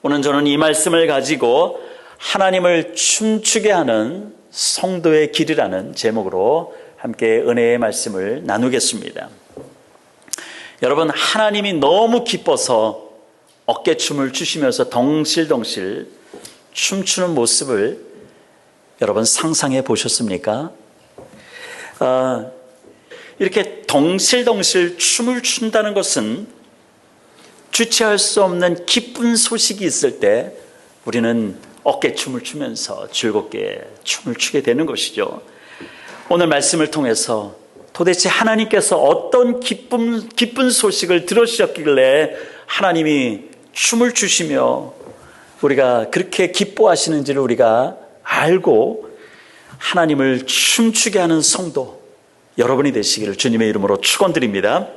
오늘 저는 이 말씀을 가지고 하나님을 춤추게 하는 성도의 길이라는 제목으로 함께 은혜의 말씀을 나누겠습니다. 여러분, 하나님이 너무 기뻐서 어깨춤을 추시면서 덩실덩실 춤추는 모습을 여러분 상상해 보셨습니까? 이렇게 덩실덩실 춤을 춘다는 것은 주체할 수 없는 기쁜 소식이 있을 때 우리는 어깨춤을 추면서 즐겁게 춤을 추게 되는 것이죠. 오늘 말씀을 통해서 도대체 하나님께서 어떤 기쁜 소식을 들으셨길래 하나님이 춤을 추시며 우리가 그렇게 기뻐하시는지를 우리가 알고 하나님을 춤추게 하는 성도 여러분이 되시기를 주님의 이름으로 축원드립니다.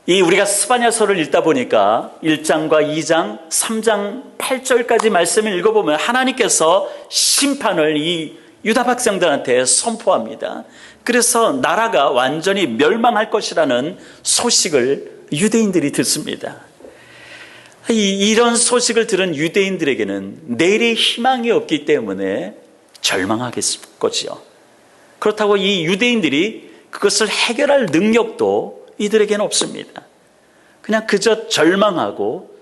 이 우리가 스바냐서를 읽다 보니까 1장과 2장, 3장 8절까지 말씀을 읽어보면 하나님께서 심판을 이 유다 백성들한테 선포합니다. 그래서 나라가 완전히 멸망할 것이라는 소식을 유대인들이 듣습니다. 이런 소식을 들은 유대인들에게는 내일의 희망이 없기 때문에 절망하겠지요. 그렇다고 이 유대인들이 그것을 해결할 능력도 이들에게는 없습니다. 그냥 그저 절망하고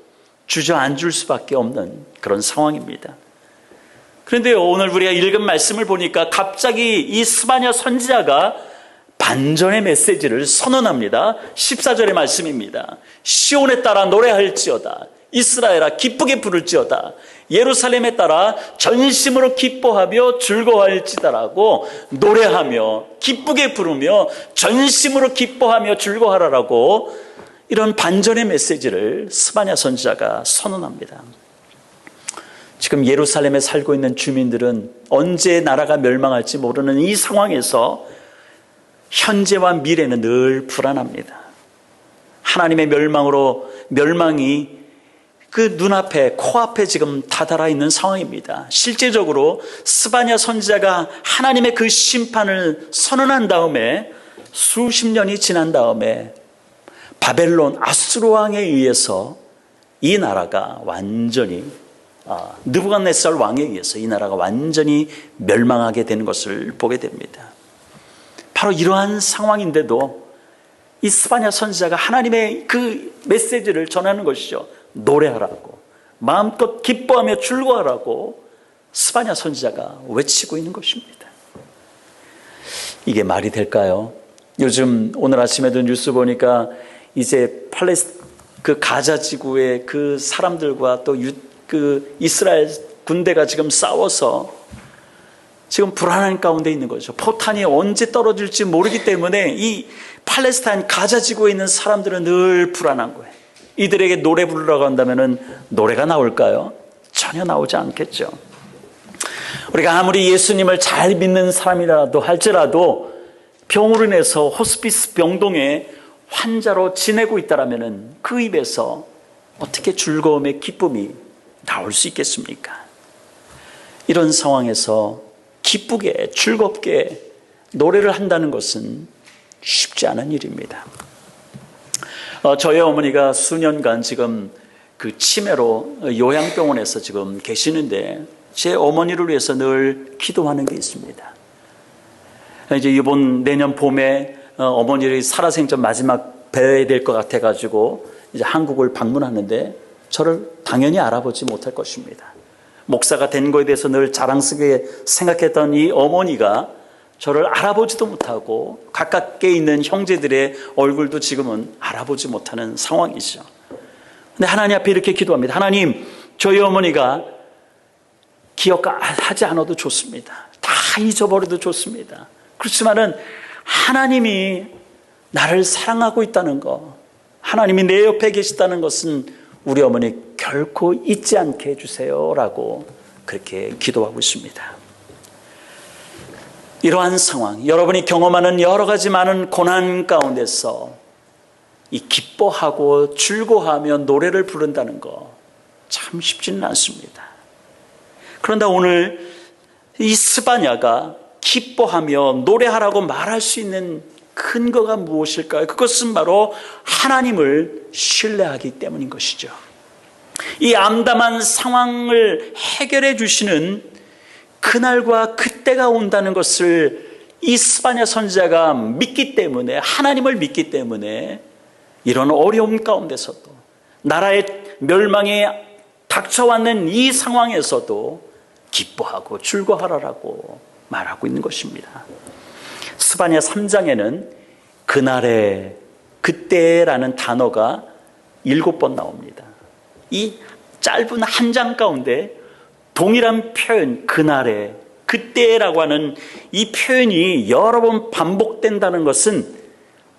주저앉을 수밖에 없는 그런 상황입니다. 그런데 오늘 우리가 읽은 말씀을 보니까 갑자기 이 스바냐 선지자가 반전의 메시지를 선언합니다. 14절의 말씀입니다. 시온에 따라 노래할지어다. 이스라엘아 기쁘게 부를지어다. 예루살렘에 따라 전심으로 기뻐하며 즐거워할지다라고 노래하며 기쁘게 부르며 전심으로 기뻐하며 즐거워하라라고 이런 반전의 메시지를 스바냐 선지자가 선언합니다. 지금 예루살렘에 살고 있는 주민들은 언제 나라가 멸망할지 모르는 이 상황에서 현재와 미래는 늘 불안합니다. 하나님의 멸망이 그 눈앞에 코앞에 지금 다다라 있는 상황입니다. 실제적으로 스바냐 선지자가 하나님의 그 심판을 선언한 다음에 수십 년이 지난 다음에 바벨론 아수르 왕에 의해서 이 나라가 완전히 느부갓네살 왕에 의해서 이 나라가 완전히 멸망하게 되는 것을 보게 됩니다. 바로 이러한 상황인데도 이 스바냐 선지자가 하나님의 그 메시지를 전하는 것이죠. 노래하라고, 마음껏 기뻐하며 즐거워하라고 스바냐 선지자가 외치고 있는 것입니다. 이게 말이 될까요? 요즘 오늘 아침에도 뉴스 보니까 이제 그 가자 지구의 그 사람들과 또 그 이스라엘 군대가 지금 싸워서 지금 불안한 가운데 있는 거죠. 포탄이 언제 떨어질지 모르기 때문에 이 팔레스타인 가자 지구에 있는 사람들은 늘 불안한 거예요. 이들에게 노래 부르라고 한다면 노래가 나올까요? 전혀 나오지 않겠죠. 우리가 아무리 예수님을 잘 믿는 사람이라도 할지라도 병으로 인해서 호스피스 병동에 환자로 지내고 있다면 그 입에서 어떻게 즐거움의 기쁨이 나올 수 있겠습니까? 이런 상황에서 기쁘게 즐겁게 노래를 한다는 것은 쉽지 않은 일입니다. 저희 어머니가 수년간 지금 그 치매로 요양병원에서 지금 계시는데 제 어머니를 위해서 늘 기도하는 게 있습니다. 이제 이번 내년 봄에 어머니를 살아생전 마지막 뵈야 될 것 같아가지고 이제 한국을 방문하는데 저를 당연히 알아보지 못할 것입니다. 목사가 된 거에 대해서 늘 자랑스럽게 생각했던 이 어머니가 저를 알아보지도 못하고 가깝게 있는 형제들의 얼굴도 지금은 알아보지 못하는 상황이죠. 근데 하나님 앞에 이렇게 기도합니다. 하나님, 저희 어머니가 기억하지 않아도 좋습니다. 다 잊어버려도 좋습니다. 그렇지만은 하나님이 나를 사랑하고 있다는 거, 하나님이 내 옆에 계시다는 것은 우리 어머니 결코 잊지 않게 해주세요라고 그렇게 기도하고 있습니다. 이러한 상황, 여러분이 경험하는 여러 가지 많은 고난 가운데서 이 기뻐하고 즐거워하며 노래를 부른다는 거 참 쉽지는 않습니다. 그런데 오늘 이 스바냐가 기뻐하며 노래하라고 말할 수 있는 근거가 무엇일까요? 그것은 바로 하나님을 신뢰하기 때문인 것이죠. 이 암담한 상황을 해결해 주시는 그날과 그때가 온다는 것을 이 스바냐 선지자가 믿기 때문에, 하나님을 믿기 때문에 이런 어려움 가운데서도, 나라의 멸망에 닥쳐왔는 이 상황에서도 기뻐하고 즐거워하라고 말하고 있는 것입니다. 스바냐 3장에는 그날에, 그때라는 단어가 7번 나옵니다. 이 짧은 한 장 가운데 동일한 표현, 그날에, 그때라고 하는 이 표현이 여러 번 반복된다는 것은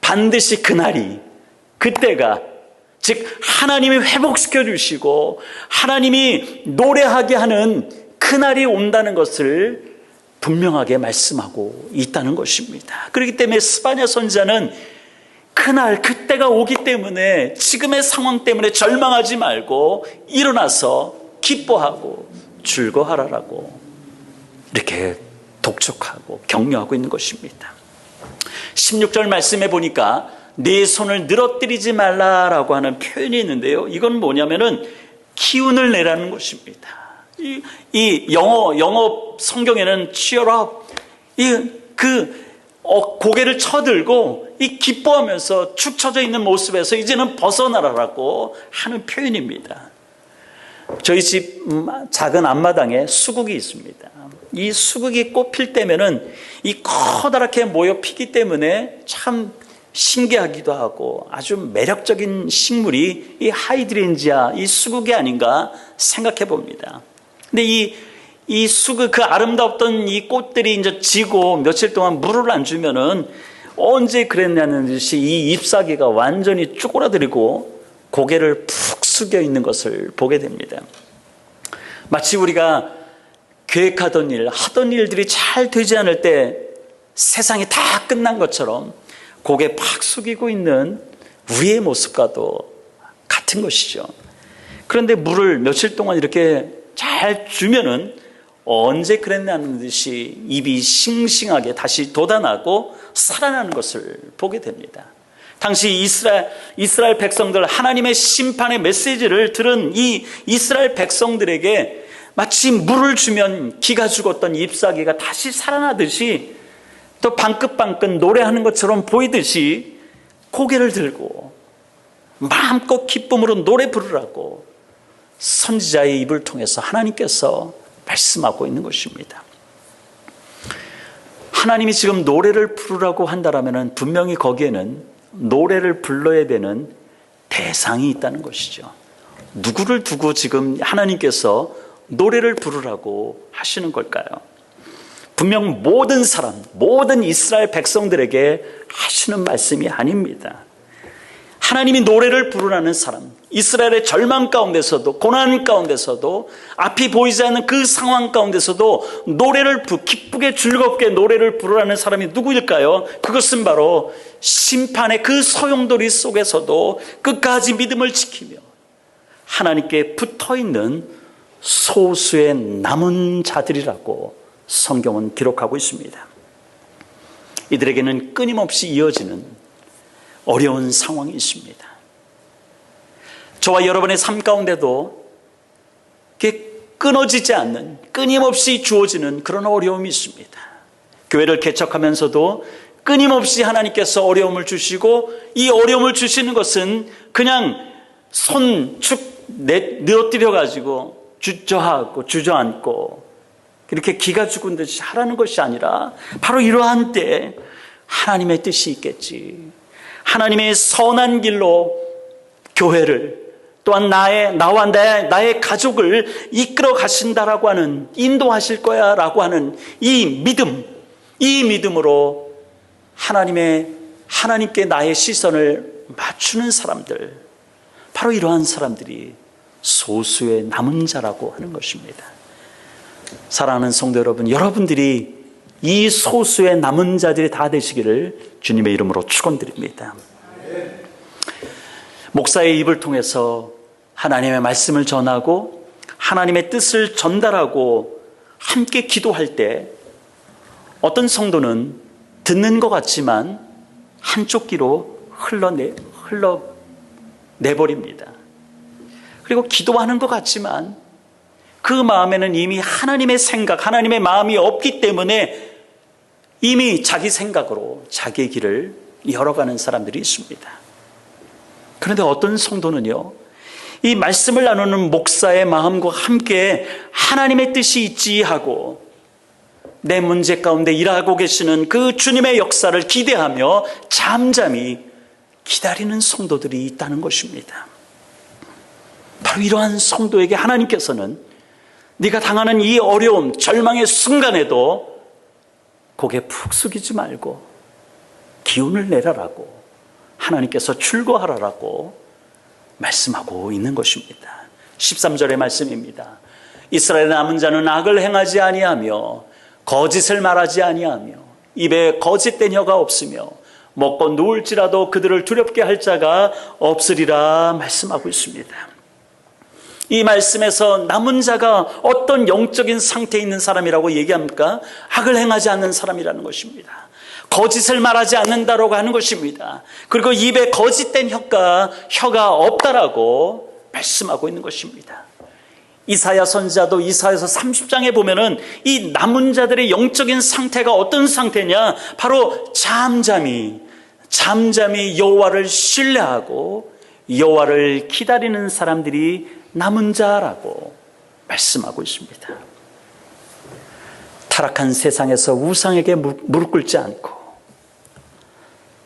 반드시 그날이, 그때가, 즉 하나님이 회복시켜 주시고 하나님이 노래하게 하는 그날이 온다는 것을 분명하게 말씀하고 있다는 것입니다. 그렇기 때문에 스바냐 선지자는 그날, 그때가 오기 때문에 지금의 상황 때문에 절망하지 말고 일어나서 기뻐하고 즐거워하라고 이렇게 독촉하고 격려하고 있는 것입니다. 16절 말씀해 보니까 네 손을 늘어뜨리지 말라라고 하는 표현이 있는데요, 이건 뭐냐면은 기운을 내라는 것입니다. 이 영어 성경에는 cheer up, 고개를 쳐들고 이 기뻐하면서 축 처져 있는 모습에서 이제는 벗어나라라고 하는 표현입니다. 저희 집 작은 앞마당에 수국이 있습니다. 이 수국이 꽃 필 때면은 이 커다랗게 모여 피기 때문에 참 신기하기도 하고 아주 매력적인 식물이 이 하이드렌지아, 이 수국이 아닌가 생각해 봅니다. 근데 이 수국, 그 아름다웠던 이 꽃들이 이제 지고 며칠 동안 물을 안 주면은 언제 그랬냐는 듯이 이 잎사귀가 완전히 쪼그라들고 고개를 푹 숙여 있는 것을 보게 됩니다. 마치 우리가 계획하던 일, 하던 일들이 잘 되지 않을 때 세상이 다 끝난 것처럼 고개 팍 숙이고 있는 우리의 모습과도 같은 것이죠. 그런데 물을 며칠 동안 이렇게 잘 주면은 언제 그랬냐는 듯이 잎이 싱싱하게 다시 돋아나고 살아나는 것을 보게 됩니다. 당시 이스라엘 백성들, 하나님의 심판의 메시지를 들은 이 이스라엘 백성들에게 마치 물을 주면 기가 죽었던 잎사귀가 다시 살아나듯이, 또 방긋방긋 노래하는 것처럼 보이듯이 고개를 들고 마음껏 기쁨으로 노래 부르라고 선지자의 입을 통해서 하나님께서 말씀하고 있는 것입니다. 하나님이 지금 노래를 부르라고 한다면 분명히 거기에는 노래를 불러야 되는 대상이 있다는 것이죠. 누구를 두고 지금 하나님께서 노래를 부르라고 하시는 걸까요? 분명 모든 사람, 모든 이스라엘 백성들에게 하시는 말씀이 아닙니다. 하나님이 노래를 부르라는 사람, 이스라엘의 절망 가운데서도, 고난 가운데서도, 앞이 보이지 않는 그 상황 가운데서도 노래를 기쁘게 즐겁게 노래를 부르라는 사람이 누구일까요? 그것은 바로 심판의 그 소용돌이 속에서도 끝까지 믿음을 지키며 하나님께 붙어있는 소수의 남은 자들이라고 성경은 기록하고 있습니다. 이들에게는 끊임없이 이어지는 어려운 상황이 있습니다. 저와 여러분의 삶 가운데도 끊어지지 않는, 끊임없이 주어지는 그런 어려움이 있습니다. 교회를 개척하면서도 끊임없이 하나님께서 어려움을 주시고, 이 어려움을 주시는 것은 그냥 손 축 늘어뜨려 가지고 주저앉고 이렇게 기가 죽은 듯이 하라는 것이 아니라, 바로 이러한 때에 하나님의 뜻이 있겠지, 하나님의 선한 길로 교회를, 또한 나와 나의 가족을 이끌어 가신다라고 하는, 인도하실 거야 라고 하는 이 믿음으로 하나님께 나의 시선을 맞추는 사람들, 바로 이러한 사람들이 소수의 남은 자라고 하는 것입니다. 사랑하는 성도 여러분, 여러분들이 이 소수의 남은 자들이 다 되시기를 주님의 이름으로 축원드립니다. 목사의 입을 통해서 하나님의 말씀을 전하고 하나님의 뜻을 전달하고 함께 기도할 때 어떤 성도는 듣는 것 같지만 한쪽 귀로 흘러내버립니다. 그리고 기도하는 것 같지만 그 마음에는 이미 하나님의 생각, 하나님의 마음이 없기 때문에 이미 자기 생각으로 자기의 길을 열어가는 사람들이 있습니다. 그런데 어떤 성도는요, 이 말씀을 나누는 목사의 마음과 함께 하나님의 뜻이 있지 하고 내 문제 가운데 일하고 계시는 그 주님의 역사를 기대하며 잠잠히 기다리는 성도들이 있다는 것입니다. 바로 이러한 성도에게 하나님께서는 네가 당하는 이 어려움, 절망의 순간에도 고개 푹 숙이지 말고 기운을 내라라고 하나님께서 출거하라라고 말씀하고 있는 것입니다. 13절의 말씀입니다. 이스라엘의 남은 자는 악을 행하지 아니하며 거짓을 말하지 아니하며 입에 거짓된 혀가 없으며 먹고 누울지라도 그들을 두렵게 할 자가 없으리라 말씀하고 있습니다. 이 말씀에서 남은 자가 어떤 영적인 상태에 있는 사람이라고 얘기합니까? 악을 행하지 않는 사람이라는 것입니다. 거짓을 말하지 않는다라고 하는 것입니다. 그리고 입에 거짓된 혀가 없다라고 말씀하고 있는 것입니다. 이사야 선지자도 이사야서 30장에 보면은 이 남은 자들의 영적인 상태가 어떤 상태냐? 바로 잠잠히 여호와를 신뢰하고 여호와를 기다리는 사람들이 남은 자라고 말씀하고 있습니다. 타락한 세상에서 우상에게 무릎 꿇지 않고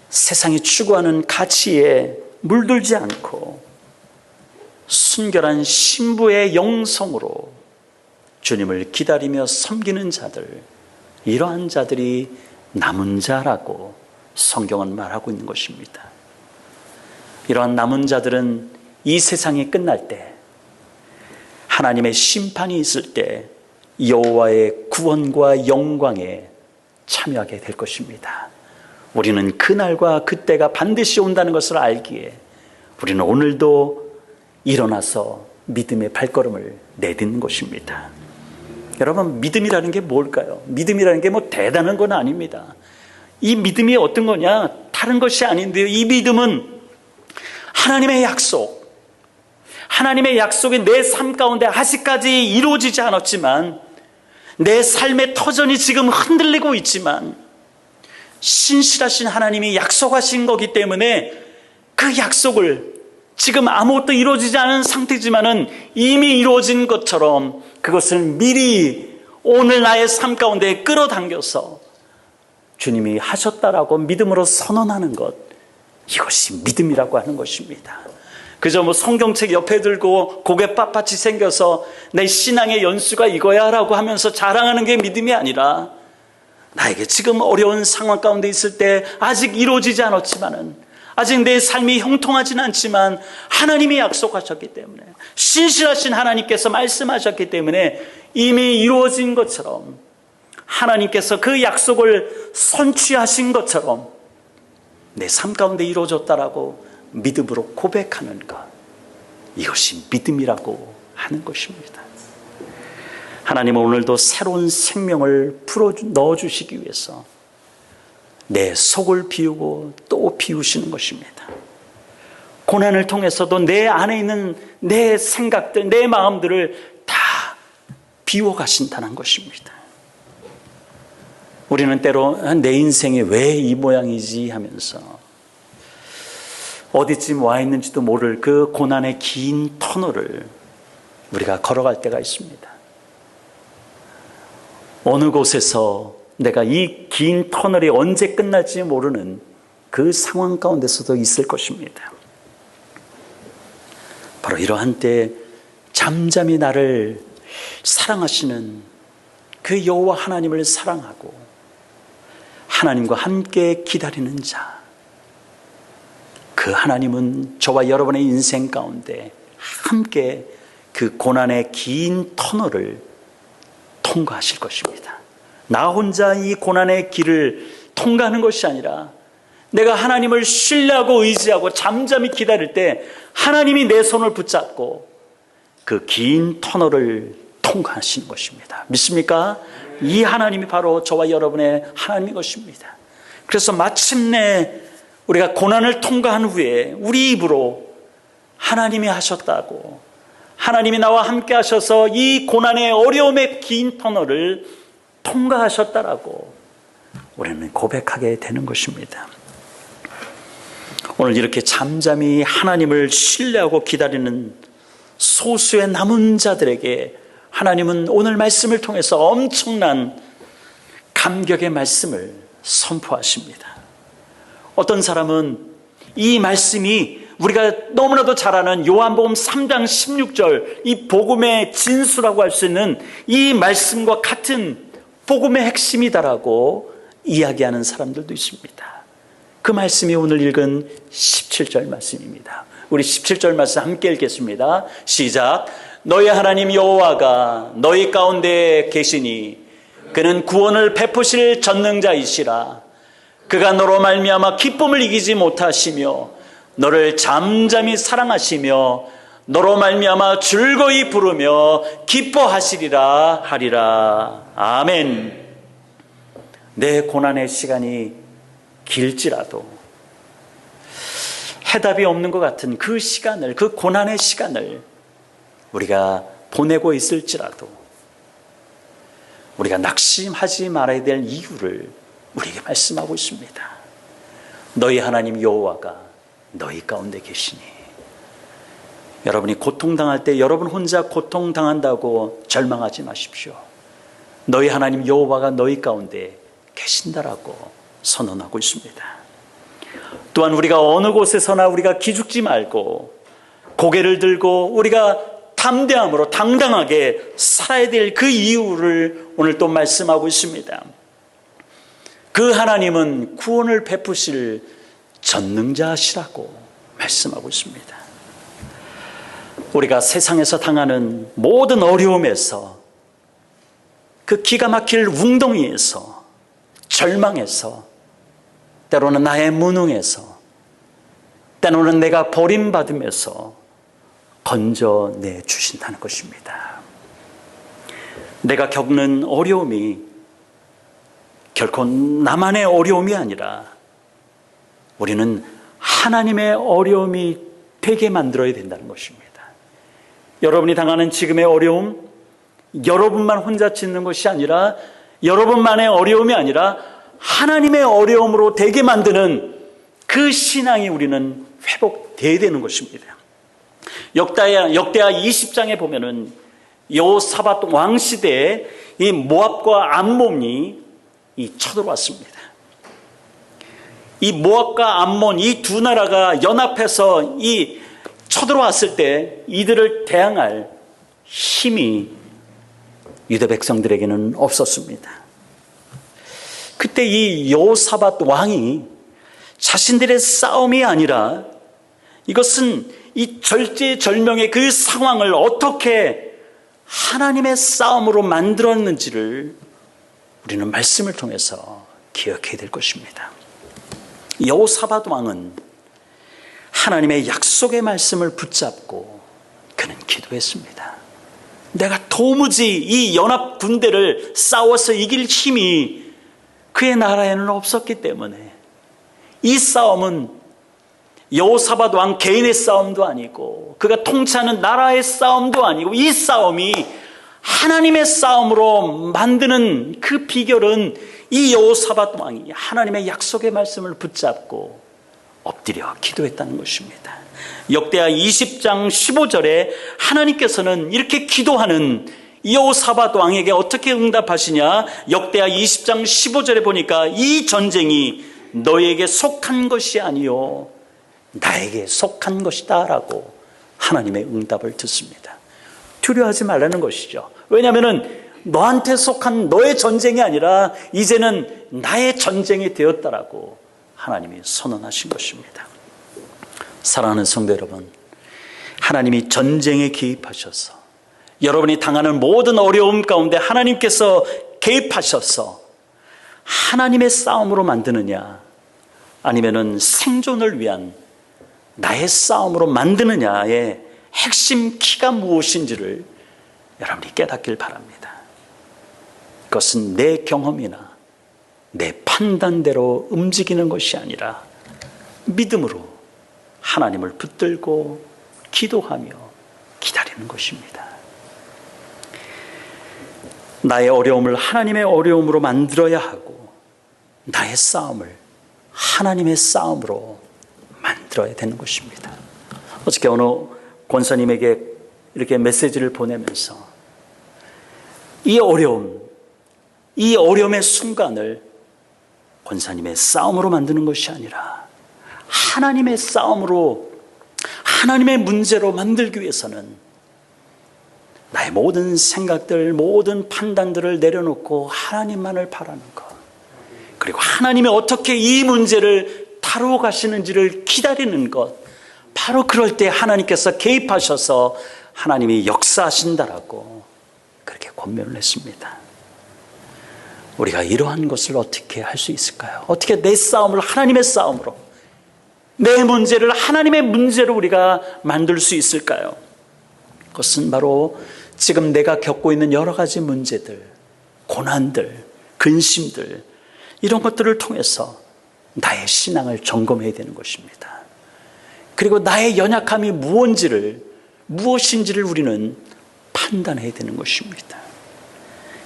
세상이 추구하는 가치에 물들지 않고 순결한 신부의 영성으로 주님을 기다리며 섬기는 자들, 이러한 자들이 남은 자라고 성경은 말하고 있는 것입니다. 이러한 남은 자들은 이 세상이 끝날 때, 하나님의 심판이 있을 때 여호와의 구원과 영광에 참여하게 될 것입니다. 우리는 그날과 그때가 반드시 온다는 것을 알기에 우리는 오늘도 일어나서 믿음의 발걸음을 내딛는 것입니다. 여러분, 믿음이라는 게 뭘까요? 믿음이라는 게 뭐 대단한 건 아닙니다. 이 믿음이 어떤 거냐? 다른 것이 아닌데요. 이 믿음은 하나님의 약속, 하나님의 약속이 내 삶 가운데 아직까지 이루어지지 않았지만, 내 삶의 터전이 지금 흔들리고 있지만 신실하신 하나님이 약속하신 거기 때문에 그 약속을 지금 아무것도 이루어지지 않은 상태지만은 이미 이루어진 것처럼 그것을 미리 오늘 나의 삶 가운데 끌어당겨서 주님이 하셨다라고 믿음으로 선언하는 것, 이것이 믿음이라고 하는 것입니다. 그저 뭐 성경책 옆에 들고 고개 빳빳이 생겨서 내 신앙의 연수가 이거야 라고 하면서 자랑하는 게 믿음이 아니라, 나에게 지금 어려운 상황 가운데 있을 때 아직 이루어지지 않았지만은, 아직 내 삶이 형통하지는 않지만 하나님이 약속하셨기 때문에, 신실하신 하나님께서 말씀하셨기 때문에 이미 이루어진 것처럼, 하나님께서 그 약속을 선취하신 것처럼 내 삶 가운데 이루어졌다라고 믿음으로 고백하는 것, 이것이 믿음이라고 하는 것입니다. 하나님은 오늘도 새로운 생명을 넣어주시기 위해서 내 속을 비우고 또 비우시는 것입니다. 고난을 통해서도 내 안에 있는 내 생각들, 내 마음들을 다 비워가신다는 것입니다. 우리는 때로 내 인생이 왜 이 모양이지 하면서 어디쯤 와 있는지도 모를 그 고난의 긴 터널을 우리가 걸어갈 때가 있습니다. 어느 곳에서 내가 이 긴 터널이 언제 끝날지 모르는 그 상황 가운데서도 있을 것입니다. 바로 이러한 때 잠잠히 나를 사랑하시는 그 여호와 하나님을 사랑하고 하나님과 함께 기다리는 자, 그 하나님은 저와 여러분의 인생 가운데 함께 그 고난의 긴 터널을 통과하실 것입니다. 나 혼자 이 고난의 길을 통과하는 것이 아니라 내가 하나님을 신뢰하고 의지하고 잠잠히 기다릴 때 하나님이 내 손을 붙잡고 그 긴 터널을 통과하시는 것입니다. 믿습니까? 이 하나님이 바로 저와 여러분의 하나님인 것입니다. 그래서 마침내 우리가 고난을 통과한 후에 우리 입으로 하나님이 하셨다고, 하나님이 나와 함께 하셔서 이 고난의 어려움의 긴 터널을 통과하셨다라고 우리는 고백하게 되는 것입니다. 오늘 이렇게 잠잠히 하나님을 신뢰하고 기다리는 소수의 남은 자들에게 하나님은 오늘 말씀을 통해서 엄청난 감격의 말씀을 선포하십니다. 어떤 사람은 이 말씀이 우리가 너무나도 잘 아는 요한복음 3장 16절 이 복음의 진수라고 할 수 있는 이 말씀과 같은 복음의 핵심이다라고 이야기하는 사람들도 있습니다. 그 말씀이 오늘 읽은 17절 말씀입니다. 우리 17절 말씀 함께 읽겠습니다. 시작. 너희 하나님 여호와가 너희 가운데 계시니 그는 구원을 베푸실 전능자이시라. 그가 너로 말미암아 기쁨을 이기지 못하시며 너를 잠잠히 사랑하시며 너로 말미암아 즐거이 부르며 기뻐하시리라 하리라. 아멘. 내 고난의 시간이 길지라도 해답이 없는 것 같은 그 시간을, 그 고난의 시간을 우리가 보내고 있을지라도 우리가 낙심하지 말아야 될 이유를 우리에게 말씀하고 있습니다. 너희 하나님 여호와가 너희 가운데 계시니. 여러분이 고통당할 때 여러분 혼자 고통당한다고 절망하지 마십시오. 너희 하나님 여호와가 너희 가운데 계신다라고 선언하고 있습니다. 또한 우리가 어느 곳에서나 우리가 기죽지 말고 고개를 들고 우리가 담대함으로 당당하게 살아야 될 그 이유를 오늘 또 말씀하고 있습니다. 그 하나님은 구원을 베푸실 전능자시라고 말씀하고 있습니다. 우리가 세상에서 당하는 모든 어려움에서 그 기가 막힐 웅덩이에서 절망에서 때로는 나의 무능에서 때로는 내가 버림받음에서 건져내 주신다는 것입니다. 내가 겪는 어려움이 결코 나만의 어려움이 아니라 우리는 하나님의 어려움이 되게 만들어야 된다는 것입니다. 여러분이 당하는 지금의 어려움, 여러분만 혼자 짓는 것이 아니라 여러분만의 어려움이 아니라 하나님의 어려움으로 되게 만드는 그 신앙이 우리는 회복되어야 되는 것입니다. 역대하 20장에 보면은 여호사밧 왕 시대에 이 모압과 암몬이 쳐들어왔습니다. 이 모압과 암몬 이 두 나라가 연합해서 쳐들어왔을 때 이들을 대항할 힘이 유대 백성들에게는 없었습니다. 그때 이 여호사밧 왕이 자신들의 싸움이 아니라 이것은 이 절제절명의 그 상황을 어떻게 하나님의 싸움으로 만들었는지를 우리는 말씀을 통해서 기억해야 될 것입니다. 여호사밧 왕은 하나님의 약속의 말씀을 붙잡고 그는 기도했습니다. 내가 도무지 이 연합 군대를 싸워서 이길 힘이 그의 나라에는 없었기 때문에 이 싸움은 여호사밧 왕 개인의 싸움도 아니고 그가 통치하는 나라의 싸움도 아니고 이 싸움이 하나님의 싸움으로 만드는 그 비결은 이 여호사밧 왕이 하나님의 약속의 말씀을 붙잡고 엎드려 기도했다는 것입니다. 역대하 20장 15절에 하나님께서는 이렇게 기도하는 여호사밧 왕에게 어떻게 응답하시냐? 역대하 20장 15절에 보니까 이 전쟁이 너에게 속한 것이 아니요 나에게 속한 것이다 라고 하나님의 응답을 듣습니다. 두려워하지 말라는 것이죠. 왜냐하면 너한테 속한 너의 전쟁이 아니라 이제는 나의 전쟁이 되었다라고 하나님이 선언하신 것입니다. 사랑하는 성도 여러분, 하나님이 전쟁에 개입하셔서 여러분이 당하는 모든 어려움 가운데 하나님께서 개입하셔서 하나님의 싸움으로 만드느냐 아니면은 생존을 위한 나의 싸움으로 만드느냐의 핵심 키가 무엇인지를 여러분이 깨닫길 바랍니다. 그것은 내 경험이나 내 판단대로 움직이는 것이 아니라 믿음으로 하나님을 붙들고 기도하며 기다리는 것입니다. 나의 어려움을 하나님의 어려움으로 만들어야 하고 나의 싸움을 하나님의 싸움으로 만들어야 되는 것입니다. 어저께 어느 권사님에게 이렇게 메시지를 보내면서 이 어려움의 순간을 권사님의 싸움으로 만드는 것이 아니라 하나님의 싸움으로, 하나님의 문제로 만들기 위해서는 나의 모든 생각들, 모든 판단들을 내려놓고 하나님만을 바라는 것, 그리고 하나님이 어떻게 이 문제를 다루어 가시는지를 기다리는 것, 바로 그럴 때 하나님께서 개입하셔서 하나님이 역사하신다라고 그렇게 권면을 했습니다. 우리가 이러한 것을 어떻게 할 수 있을까요? 어떻게 내 싸움을 하나님의 싸움으로, 내 문제를 하나님의 문제로 우리가 만들 수 있을까요? 그것은 바로 지금 내가 겪고 있는 여러 가지 문제들, 고난들, 근심들, 이런 것들을 통해서 나의 신앙을 점검해야 되는 것입니다. 그리고 나의 연약함이 무엇인지를 우리는 판단해야 되는 것입니다.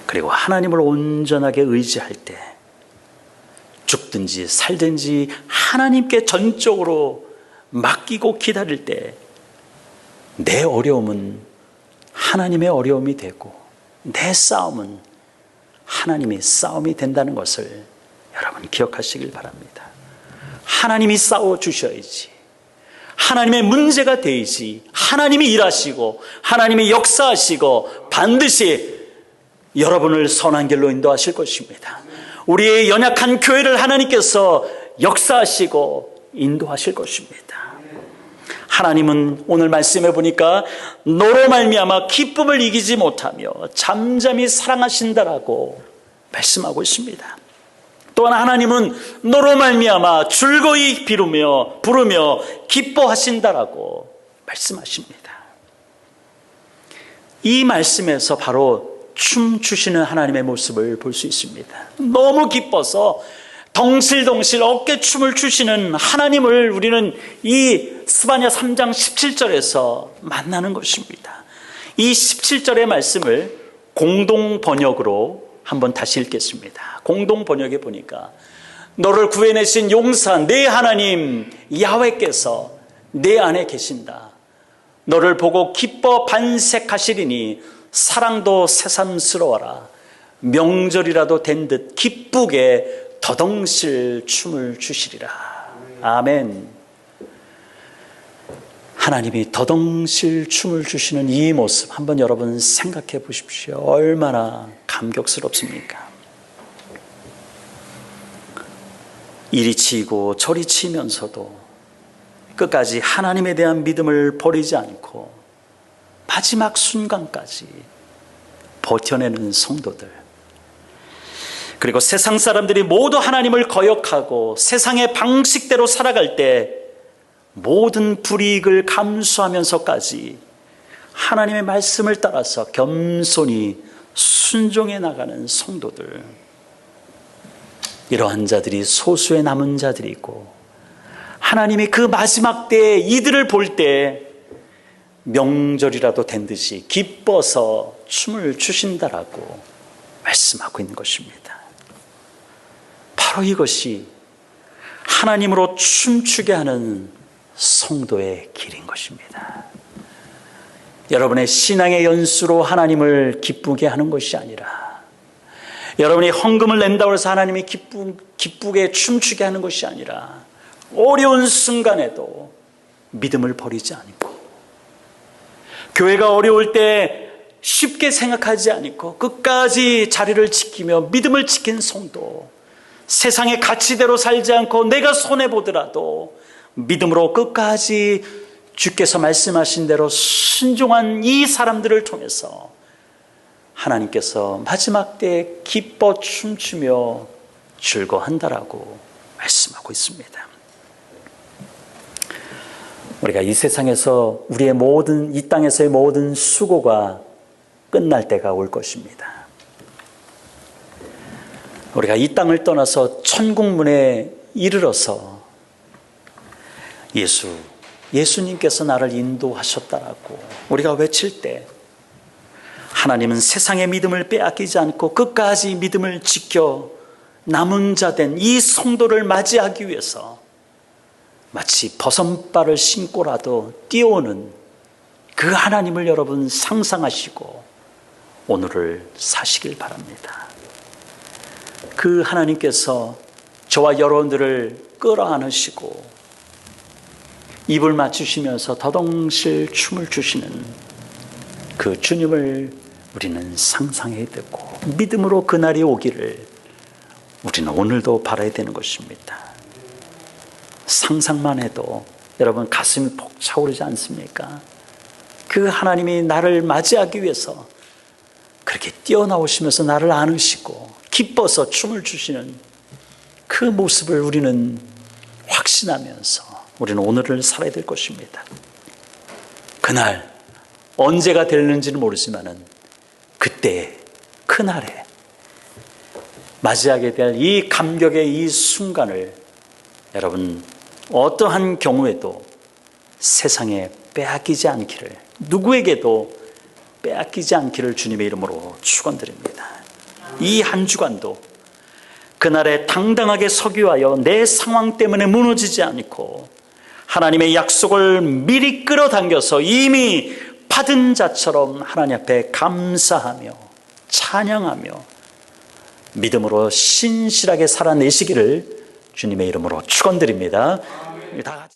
그리고 하나님을 온전하게 의지할 때 죽든지 살든지 하나님께 전적으로 맡기고 기다릴 때 내 어려움은 하나님의 어려움이 되고 내 싸움은 하나님의 싸움이 된다는 것을 여러분 기억하시길 바랍니다. 하나님이 싸워주셔야지, 하나님의 문제가 되지, 하나님이 일하시고 하나님이 역사하시고 반드시 여러분을 선한 길로 인도하실 것입니다. 우리의 연약한 교회를 하나님께서 역사하시고 인도하실 것입니다. 하나님은 오늘 말씀해 보니까 너로 말미암아 기쁨을 이기지 못하며 잠잠히 사랑하신다라고 말씀하고 있습니다. 또한 하나님은 너로 말미암아 즐거이 부르며 기뻐하신다라고 말씀하십니다. 이 말씀에서 바로 춤추시는 하나님의 모습을 볼 수 있습니다. 너무 기뻐서 덩실덩실 어깨춤을 추시는 하나님을 우리는 이 스바냐 3장 17절에서 만나는 것입니다. 이 17절의 말씀을 공동 번역으로 한번 다시 읽겠습니다. 공동 번역에 보니까 너를 구해내신 용사 내 하나님 야훼께서 내 안에 계신다. 너를 보고 기뻐 반색하시리니 사랑도 새삼스러워라. 명절이라도 된 듯 기쁘게 더덩실 춤을 추시리라. 아멘. 하나님이 더덩실 춤을 추시는 이 모습 한번 여러분 생각해 보십시오. 얼마나 감격스럽습니까? 이리 치고 저리 치면서도 끝까지 하나님에 대한 믿음을 버리지 않고 마지막 순간까지 버텨내는 성도들, 그리고 세상 사람들이 모두 하나님을 거역하고 세상의 방식대로 살아갈 때 모든 불이익을 감수하면서까지 하나님의 말씀을 따라서 겸손히 순종해 나가는 성도들, 이러한 자들이 소수의 남은 자들이고 하나님이 그 마지막 때에 이들을 볼 때 명절이라도 된 듯이 기뻐서 춤을 추신다라고 말씀하고 있는 것입니다. 바로 이것이 하나님으로 춤추게 하는 성도의 길인 것입니다. 여러분의 신앙의 연수로 하나님을 기쁘게 하는 것이 아니라, 여러분이 헌금을 낸다고 해서 하나님이 기쁘게 춤추게 하는 것이 아니라, 어려운 순간에도 믿음을 버리지 않고, 교회가 어려울 때 쉽게 생각하지 않고 끝까지 자리를 지키며 믿음을 지킨 성도, 세상의 가치대로 살지 않고 내가 손해보더라도 믿음으로 끝까지 주께서 말씀하신 대로 순종한 이 사람들을 통해서 하나님께서 마지막 때에 기뻐 춤추며 즐거워한다라고 말씀하고 있습니다. 우리가 이 세상에서 이 땅에서의 모든 수고가 끝날 때가 올 것입니다. 우리가 이 땅을 떠나서 천국문에 이르러서 예수 예수님께서 나를 인도하셨다라고 우리가 외칠 때, 하나님은 세상의 믿음을 빼앗기지 않고 끝까지 믿음을 지켜 남은 자 된 이 성도를 맞이하기 위해서 마치 버선발을 신고라도 뛰어오는 그 하나님을 여러분 상상하시고 오늘을 사시길 바랍니다. 그 하나님께서 저와 여러분들을 끌어안으시고 입을 맞추시면서 더덩실 춤을 추시는 그 주님을 우리는 상상해야 되고 믿음으로 그날이 오기를 우리는 오늘도 바라야 되는 것입니다. 상상만 해도 여러분 가슴이 벅차오르지 않습니까? 그 하나님이 나를 맞이하기 위해서 그렇게 뛰어나오시면서 나를 안으시고 기뻐서 춤을 추시는 그 모습을 우리는 확신하면서 우리는 오늘을 살아야 될 것입니다. 그날 언제가 될는지는 모르지만은 그때 그날에 맞이하게 될 이 감격의 이 순간을 여러분 어떠한 경우에도 세상에 빼앗기지 않기를, 누구에게도 빼앗기지 않기를 주님의 이름으로 축원드립니다. 이 한 주간도 그날에 당당하게 서기하여 내 상황 때문에 무너지지 않고 하나님의 약속을 미리 끌어당겨서 이미 받은 자처럼 하나님 앞에 감사하며 찬양하며 믿음으로 신실하게 살아내시기를 주님의 이름으로 축원드립니다. 다 같이